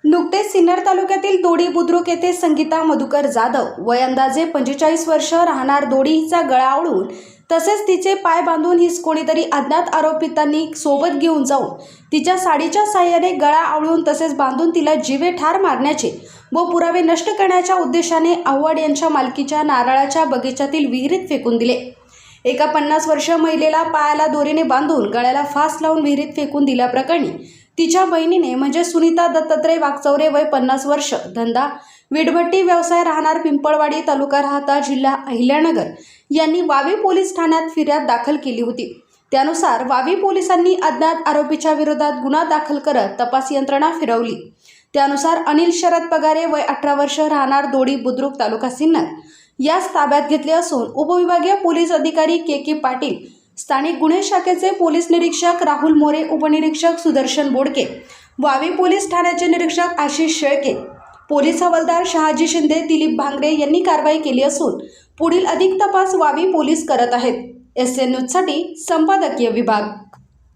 नुकतेच सिन्नर तालुक्यातील दोडी बुद्रुक येथे संगीता मधुकर जाधव वय अंदाजे 45 वर्ष राहणार दोडी हिचा गळा आवळून तसेच तिचे पाय बांधून हिस कोणीतरी अज्ञात आरोपितांनी सोबत घेऊन जाऊन तिच्या साडीच्या साह्याने गळा आवळून तसेच बांधून तिला जीवे ठार मारण्याचे व पुरावे नष्ट करण्याच्या उद्देशाने आव्हाड यांच्या मालकीच्या नारळाच्या बगीच्यातील विहिरीत फेकून दिले। एका 50 वर्षीय महिलेला पायाला दोरीने बांधून गळ्याला फास लावून विहिरीत फेकून दिल्याप्रकरणी तिच्या बहिणीने म्हणजे सुनीता दत्तात्रय वागचौरे वय 50 वर्ष धंदा वीटभट्टी व्यवसाय राहणार पिंपळवाडी तालुका राहता जिल्हा अहिल्यानगर यांनी वावी पोलीस ठाण्यात फिर्याद दाखल केली होती। त्यानुसार वावी पोलिसांनी अज्ञात आरोपीच्या विरोधात गुन्हा दाखल करत तपास यंत्रणा फिरवली। त्यानुसार अनिल शरद पगारे वय 18 वर्ष राहणार दोडी बुद्रुक तालुका सिन्नर यास ताब्यात घेतले असून उपविभागीय पोलीस अधिकारी के पाटील, स्थानिक गुन्हे शाखेचे पोलीस निरीक्षक राहुल मोरे, उपनिरीक्षक सुदर्शन बोडके, वावी पोलीस ठाण्याचे निरीक्षक आशिष शेळके, पोलीस हवालदार शहाजी शिंदे, दिलीप भांगरे यांनी कारवाई केली असून पुढील अधिक तपास वावी पोलीस करत आहेत। SN न्यूजसाठी संपादकीय विभाग।